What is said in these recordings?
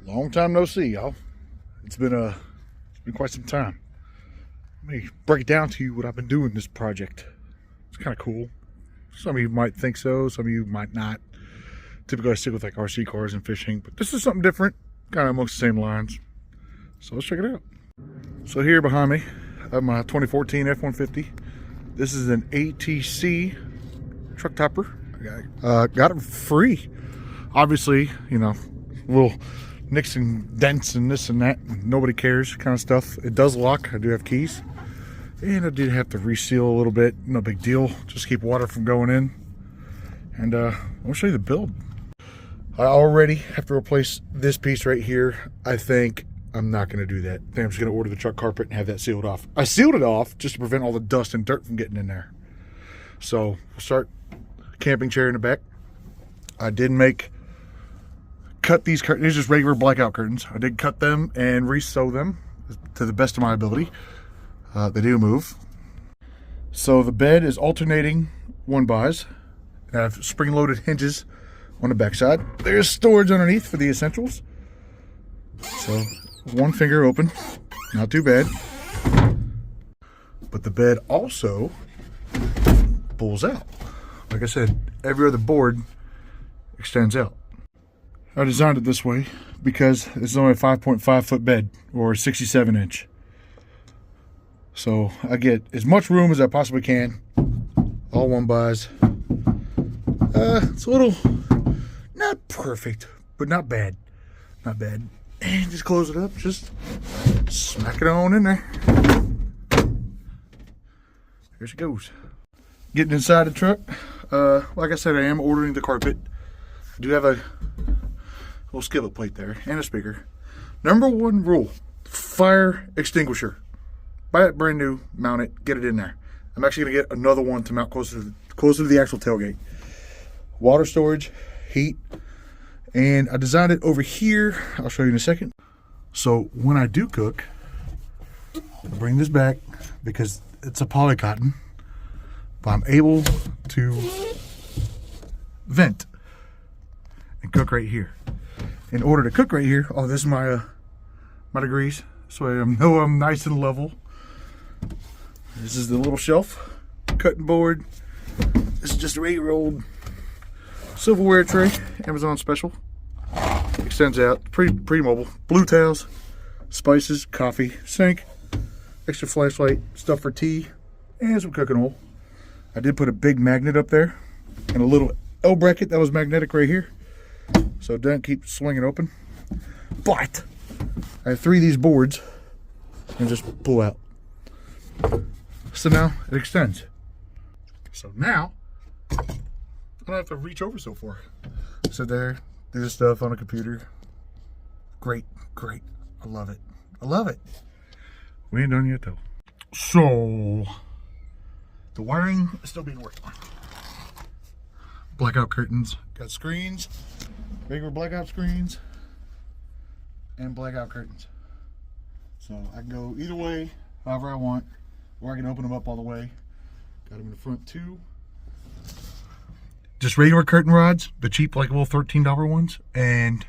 Long time no see, y'all. It's been quite some time. Let me break it down to you what I've been doing this project. It's kind of cool. Some of you might think so, some of you might not. Typically I stick with like RC cars and fishing, but this is something different, kind of amongst the same lines. So let's check it out. So here behind me, I have my 2014 F-150. This is an ATC truck topper. Got it free. Obviously, you know, little nicks and dents and this and that, nobody cares kind of stuff. It does lock. I do have keys, and I did have to reseal a little bit. No big deal, just keep water from going in. And I'll show you the build. I already have to replace this piece right here. I think I'm not going to do that. I think I'm just going to order the truck carpet and have that sealed off. I sealed it off just to prevent all the dust and dirt from getting in there. So we'll start camping chair in the back. I did cut these curtains. These are just regular blackout curtains. I did cut them and re-sew them to the best of my ability. They do move. So the bed is alternating 1-bys. I have spring-loaded hinges on the backside. There's storage underneath for the essentials. So one finger open, not too bad. But the bed also pulls out. Like I said, every other board extends out. I designed it this way because it's only a 5.5 foot bed, or 67 inch. So I get as much room as I possibly can. All 1-bys. It's a little, not perfect, but not bad. Not bad. And just close it up, just smack it on in there. Here she goes. Getting inside the truck. Like I said, I am ordering the carpet. I do have a little skillet plate there and a speaker. Number one rule: fire extinguisher. Buy it brand new, mount it, get it in there. I'm actually gonna get another one to mount closer to the actual tailgate. Water storage, heat, and I designed it over here. I'll show you in a second. So when I do cook, I bring this back because it's a poly cotton, but I'm able to vent and cook right here. In order to cook right here, oh, this is my degrees, so I know I'm nice and level. This is the little shelf, cutting board. This is just a regular old silverware tray, Amazon special. Extends out, pretty mobile. Blue towels, spices, coffee, sink, extra flashlight, stuff for tea, and some cooking oil. I did put a big magnet up there and a little L bracket that was magnetic right here, so it doesn't keep swinging open. But I have 3 of these boards and just pull out. So now it extends. So now I don't have to reach over so far. Sit there, do this stuff on a computer. Great. I love it. We ain't done yet though. So the wiring is still being worked on. Blackout curtains, got screens, regular blackout screens, and blackout curtains. So I can go either way, however I want, or I can open them up all the way. Got them in the front too. Just regular curtain rods, the cheap like little $13 ones, and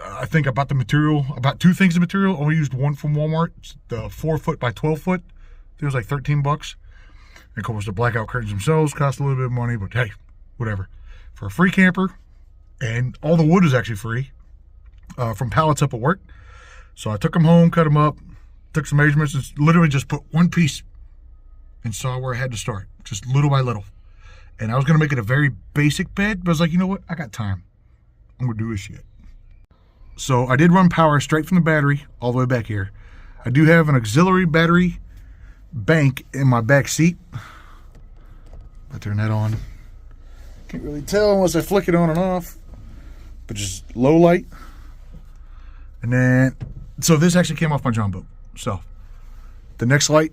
I think about the material, about 2 things of material. Only used one from Walmart, the 4 foot by 12 foot. I think it was like 13 bucks. And of course the blackout curtains themselves cost a little bit of money, but hey, whatever. For a free camper, and all the wood is actually free from pallets up at work. So I took them home, cut them up, took some measurements, and literally just put one piece and saw where I had to start, just little by little. And I was gonna make it a very basic bed, but I was like, you know what? I got time. I'm gonna do this shit. So I did run power straight from the battery all the way back here. I do have an auxiliary battery bank in my back seat. I turn that on. Can't really tell unless I flick it on and off, but just low light. And then, so this actually came off my John boat. So the next light,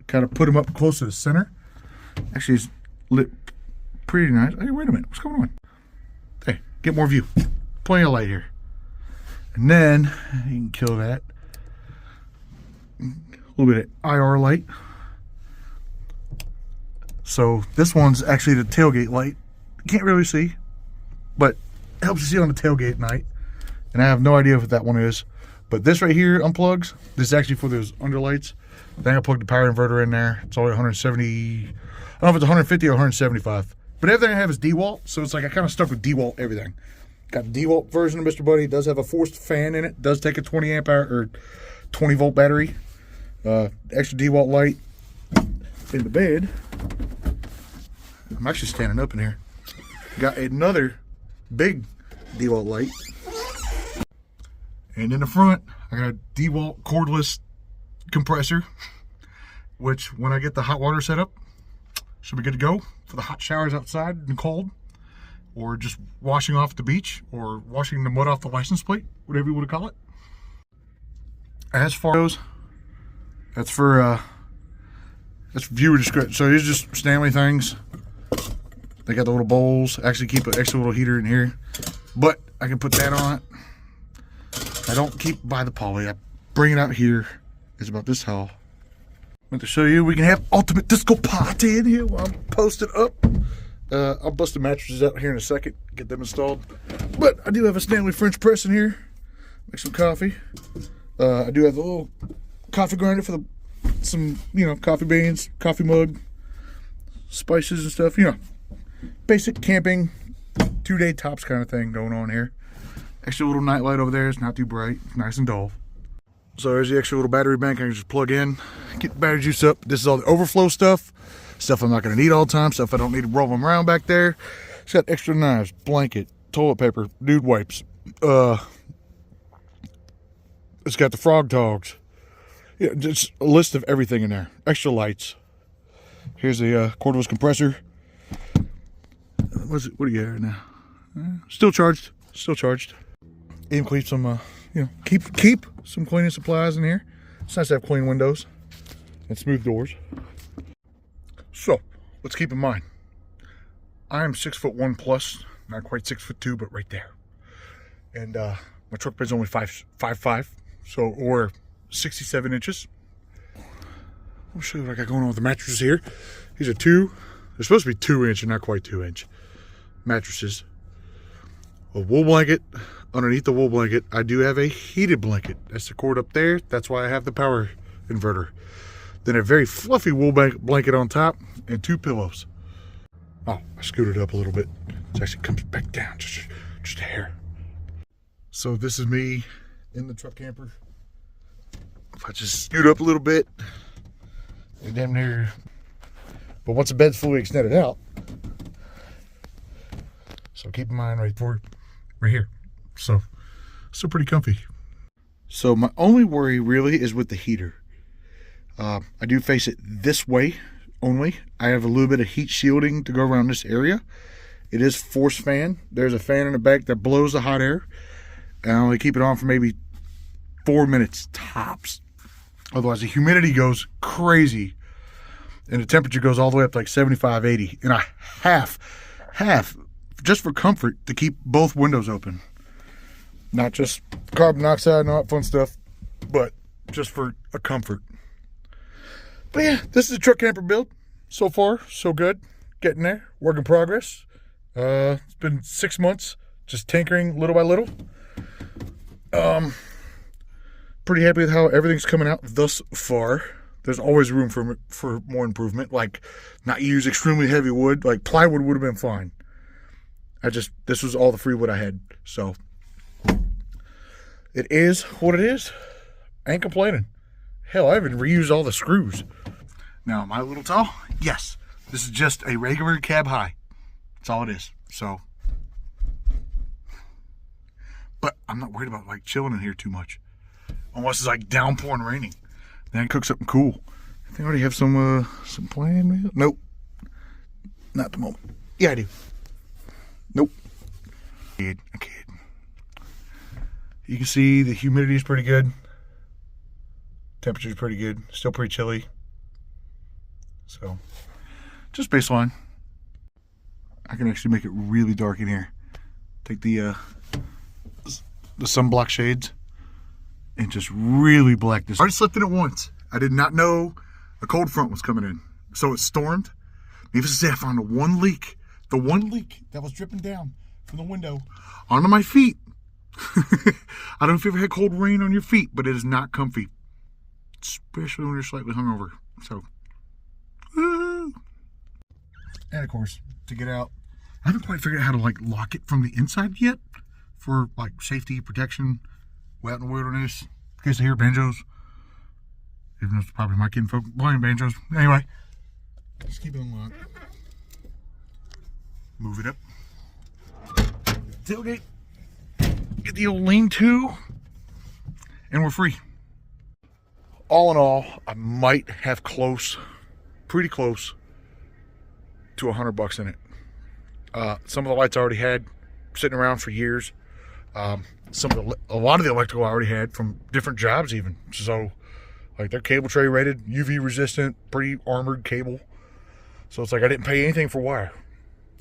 kind of put them up close to the center. Actually, it's lit pretty nice. Hey, wait a minute, what's going on? Hey, get more view. Plenty of light here. And then you can kill that. A little bit of IR light. So this one's actually the tailgate light. You can't really see, but helps you see on the tailgate at night. And I have no idea what that one is. But this right here unplugs. This is actually for those underlights. Then I plugged the power inverter in there. It's only 170. I don't know if it's 150 or 175. But everything I have is DeWalt. So it's like I kind of stuck with DeWalt everything. Got the DeWalt version of Mr. Buddy. It does have a forced fan in it. Does take a 20 amp hour or 20 volt battery. Extra DeWalt light. In the bed. I'm actually standing up in here. Got another big DeWalt light. And in the front, I got a DeWalt cordless compressor, which when I get the hot water set up, should be good to go for the hot showers outside and cold, or just washing off the beach, or washing the mud off the license plate, whatever you want to call it. As far as that's for that's viewer discretion. So these are just Stanley things. They got the little bowls. Actually keep an extra little heater in here, but I can put that on it. I don't keep by the poly. I bring it out here. It's about this tall. I want to show you we can have ultimate disco party in here while I'm posted up. I'll bust the mattresses out here in a second, get them installed. But I do have a Stanley French press in here. Make some coffee. I do have a little coffee grinder for some coffee beans, coffee mug, spices and stuff. Basic camping, 2-day tops kind of thing going on here. Extra little night light over there. It's not too bright. It's nice and dull. So there's the extra little battery bank I can just plug in, get the battery juice up. This is all the overflow stuff. Stuff I'm not going to need all the time. Stuff I don't need to roll them around back there. It's got extra knives, blanket, toilet paper, dude wipes. It's got the frog togs. Yeah, just a list of everything in there. Extra lights. Here's the cordless compressor. What do you got right now? Still charged. Still charged. Even keep some, keep some cleaning supplies in here. It's nice to have clean windows and smooth doors. So let's keep in mind, I am 6'1" plus, not quite 6'2", but right there. And my truck bed's only 5'5", so or 67 inches. I'll show you what I got going on with the mattresses here. These are they're supposed to be 2-inch and not quite 2-inch mattresses. A wool blanket. Underneath the wool blanket, I do have a heated blanket. That's the cord up there. That's why I have the power inverter. Then a very fluffy wool blanket on top and 2 pillows. Oh, I scooted up a little bit. It actually comes back down just a hair. So this is me in the truck camper. If I just scoot up a little bit, you're damn near. But once the bed's fully extended out, so keep in mind right here. So still pretty comfy. So my only worry really is with the heater. I do face it this way only. I have a little bit of heat shielding to go around this area. It is forced fan. There's a fan in the back that blows the hot air. And I only keep it on for maybe 4 minutes tops. Otherwise the humidity goes crazy. And the temperature goes all the way up to like 75, 80. And I half, just for comfort, to keep both windows open. Not just carbon monoxide and all that fun stuff, but just for a comfort. But yeah, this is a truck camper build. So far, so good. Getting there. Work in progress. It's been 6 months, just tinkering little by little. Pretty happy with how everything's coming out thus far. There's always room for more improvement, like not use extremely heavy wood. Like plywood would have been fine. This was all the free wood I had, so it is what it is. I ain't complaining. Hell, I even reused all the screws. Now, am I a little tall? Yes. This is just a regular cab high. That's all it is. So, but I'm not worried about like chilling in here too much, unless it's like downpouring raining. Then I cook something cool. I think I already have some planned meal. Nope, not at the moment. Yeah, I do. Nope. I kid. You can see the humidity is pretty good. Temperature is pretty good. Still pretty chilly. So, just baseline. I can actually make it really dark in here. Take the sunblock shades and just really black this. I already slept in it once. I did not know a cold front was coming in. So it stormed. Needless to say, I found the one leak that was dripping down from the window onto my feet. I don't know if you ever had cold rain on your feet, but it is not comfy. Especially when you're slightly hungover. So, and of course, to get out, I haven't quite figured out how to like lock it from the inside yet for like safety, protection, way out in the wilderness. In case I hear banjos. Even though it's probably my kinfolk playing banjos. Anyway, just keep it unlocked. Move it up. Tailgate. Get the old lean-to. And we're free. All in all, I might have pretty close to $100 in it. Some of the lights I already had sitting around for years. A lot of the electrical I already had from different jobs even. So, like they're cable tray rated, UV resistant, pretty armored cable. So it's like I didn't pay anything for wire.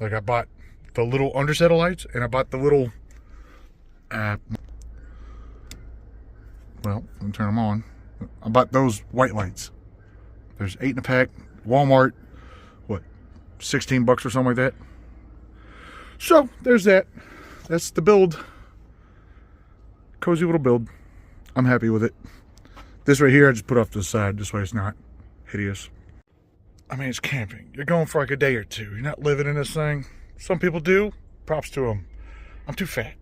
Like I bought the little underset of lights and I bought the little, well, let me turn them on. I bought those white lights. There's 8 in a pack. Walmart, what, $16 or something like that. So there's that. That's the build. Cozy little build. I'm happy with it. This right here I just put off to the side. This way it's not hideous. I mean, it's camping. You're going for like a day or two. You're not living in this thing. Some people do. Props to them. I'm too fat.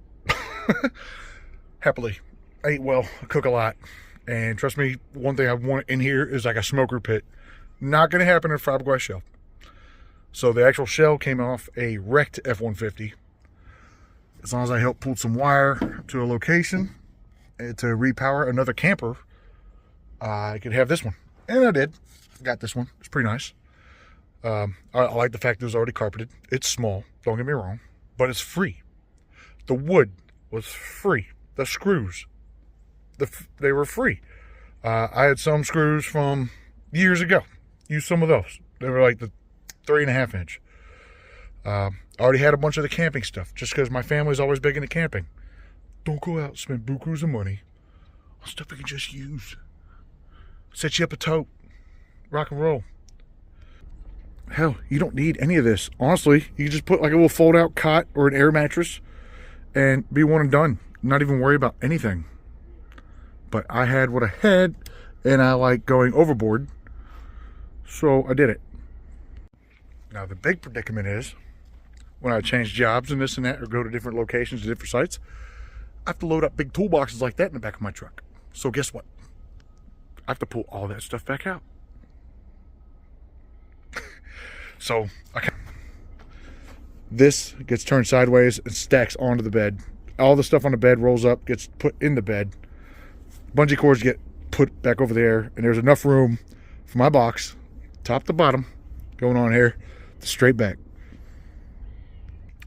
Happily. I eat well. I cook a lot. And trust me, one thing I want in here is like a smoker pit. Not going to happen in a fiberglass shell. So the actual shell came off a wrecked F-150. As long as I help pull some wire to a location to repower another camper, I could have this one. And I did. Got this one. It's pretty nice. I like the fact that it was already carpeted. It's small. Don't get me wrong. But it's free. The wood was free. The screws. They were free. I had some screws from years ago. Used some of those. They were like the 3.5 inch. I already had a bunch of the camping stuff just because my family's always big into camping. Don't go out and spend bukus of money on stuff you can just use. Set you up a tote. Rock and roll. Hell, you don't need any of this. Honestly, you can just put like a little fold-out cot or an air mattress and be one and done. Not even worry about anything. But I had what I had, and I like going overboard, so I did it. Now, the big predicament is, when I change jobs and this and that, or go to different locations, to different sites, I have to load up big toolboxes like that in the back of my truck. So guess what? I have to pull all that stuff back out. So, this gets turned sideways and stacks onto the bed. All the stuff on the bed rolls up, gets put in the bed. Bungee cords get put back over there, and there's enough room for my box, top to bottom, going on here, to straight back.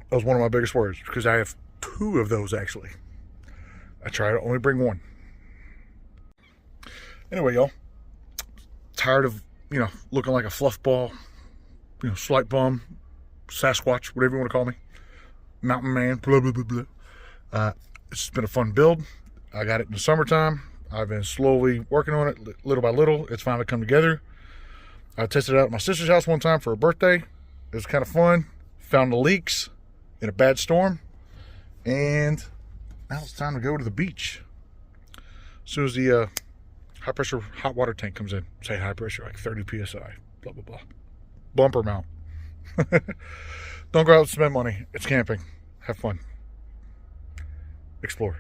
That was one of my biggest worries, because I have 2 of those, actually. I try to only bring 1. Anyway, y'all, tired of, looking like a fluff ball, slight bum, Sasquatch, whatever you want to call me, mountain man, blah, blah, blah, blah. It's been a fun build. I got it in the summertime. I've been slowly working on it, little by little. It's finally come together. I tested it out at my sister's house one time for her birthday. It was kind of fun. Found the leaks in a bad storm. And now it's time to go to the beach. As soon as the high pressure hot water tank comes in. Say high pressure, like 30 PSI. Blah, blah, blah. Bumper mount. Don't go out and spend money. It's camping. Have fun. Explore.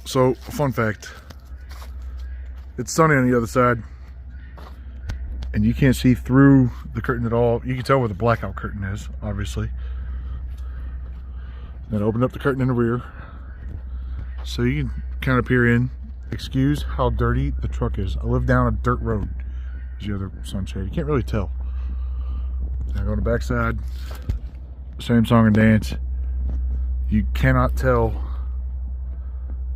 So, fun fact. It's sunny on the other side. And you can't see through the curtain at all. You can tell where the blackout curtain is, obviously. Then open up the curtain in the rear. So you can kind of peer in. Excuse how dirty the truck is. I live down a dirt road. There's the other sunshade. You can't really tell. Now go on the back side. Same song and dance. You cannot tell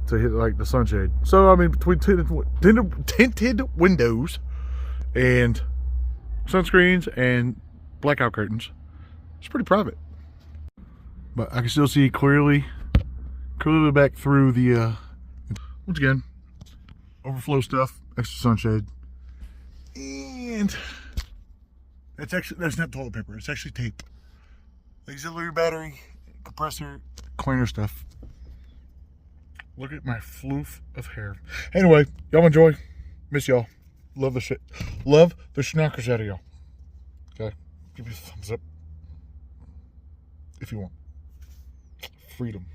to hit like the sunshade. So I mean, between tinted windows and sunscreens and blackout curtains, it's pretty private. But I can still see clearly back through the once again, overflow stuff, extra sunshade, and that's not toilet paper. It's actually tape. Auxiliary battery compressor, cleaner stuff. Look at my floof of hair. Anyway, y'all enjoy. Miss y'all. Love the shit. Love the schnockers out of y'all. Okay? Give me a thumbs up if you want. Freedom.